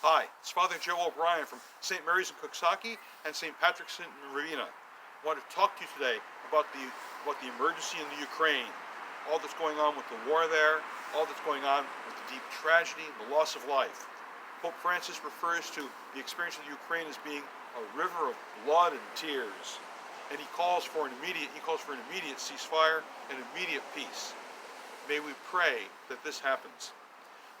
Hi, it's Father Joe O'Brien from St. Mary's in Coxsackie and St. Patrick's in Ravenna. I want to talk to you today about the emergency in the Ukraine, all that's going on with the war there, all that's going on with the deep tragedy and the loss of life. Pope Francis refers to the experience of the Ukraine as being a river of blood and tears, and he calls for an immediate ceasefire and immediate peace. May we pray that this happens.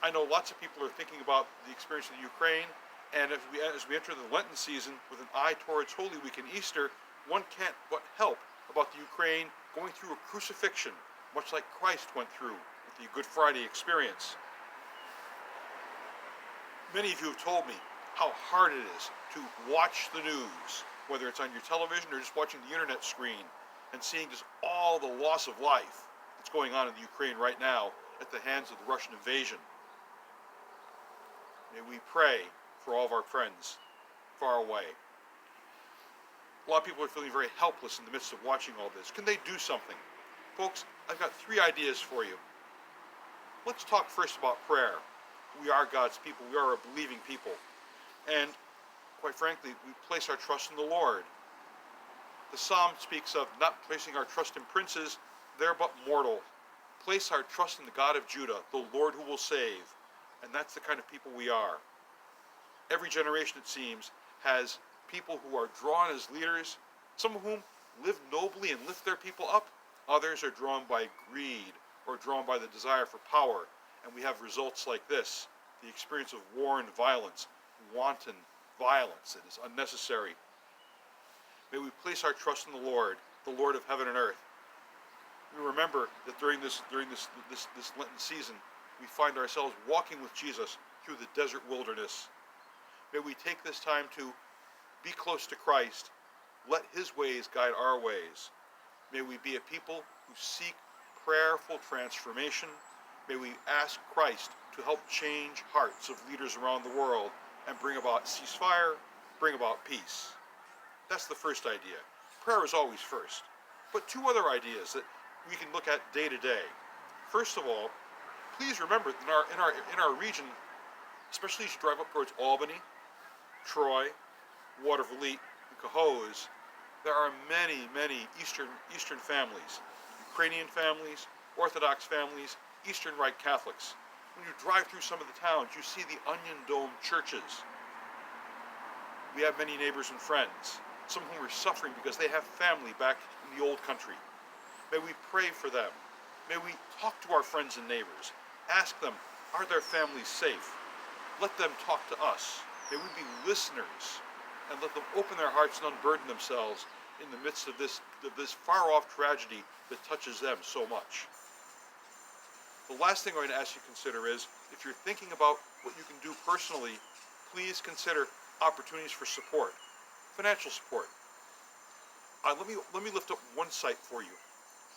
I know lots of people are thinking about the experience of the Ukraine, and as we enter the Lenten season with an eye towards Holy Week and Easter, one can't but help about the Ukraine going through a crucifixion, much like Christ went through with the Good Friday experience. Many of you have told me how hard it is to watch the news, whether it's on your television or just watching the internet screen, and seeing just all the loss of life that's going on in the Ukraine right now at the hands of the Russian invasion. May we pray for all of our friends far away. A lot of people are feeling very helpless in the midst of watching all this. Can they do something? Folks, I've got 3 ideas for you. Let's talk first about prayer. We are God's people. We are a believing people. And quite frankly, we place our trust in the Lord. The Psalm speaks of not placing our trust in princes, they're but mortal. Place our trust in the God of Judah, the Lord who will save. And that's the kind of people we are. Every generation, it seems, has people who are drawn as leaders, some of whom live nobly and lift their people up. Others are drawn by greed or drawn by the desire for power. And we have results like this, the experience of war and violence, wanton violence that is unnecessary. May we place our trust in the Lord of heaven and earth. We remember that during this Lenten season, we find ourselves walking with Jesus through the desert wilderness. May we take this time to be close to Christ. Let his ways guide our ways. May we be a people who seek prayerful transformation. May we ask Christ to help change hearts of leaders around the world and bring about ceasefire, bring about peace. That's the first idea. Prayer is always first. But 2 other ideas that we can look at day to day. First of all, please remember that in our region, especially as you drive up towards Albany, Troy, Watervliet, and Cohoes, there are many Eastern families, Ukrainian families, Orthodox families, Eastern Rite Catholics. When you drive through some of the towns, you see the onion-domed churches. We have many neighbors and friends, some of whom are suffering because they have family back in the old country. May we pray for them. May we talk to our friends and neighbors. Ask them, are their families safe? Let them talk to us. May we be listeners and let them open their hearts and unburden themselves in the midst of this far-off tragedy that touches them so much. The last thing I'm going to ask you to consider is, if you're thinking about what you can do personally, please consider opportunities for support, financial support. Let me lift up one site for you.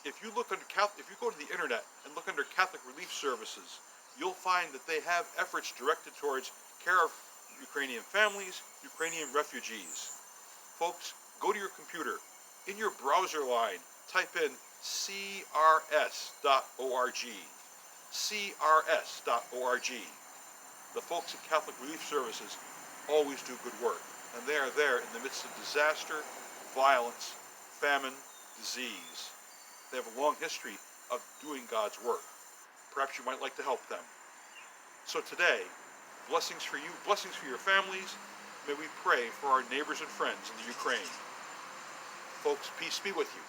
If you go to the internet and look under Catholic Relief Services, you'll find that they have efforts directed towards care of Ukrainian families, Ukrainian refugees. Folks, go to your computer. In your browser line, type in crs.org. crs.org. The folks at Catholic Relief Services always do good work, and they are there in the midst of disaster, violence, famine, disease. They have a long history of doing God's work. Perhaps you might like to help them. So today, blessings for you, blessings for your families. May we pray for our neighbors and friends in the Ukraine. Folks, peace be with you,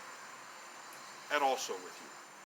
and also with you.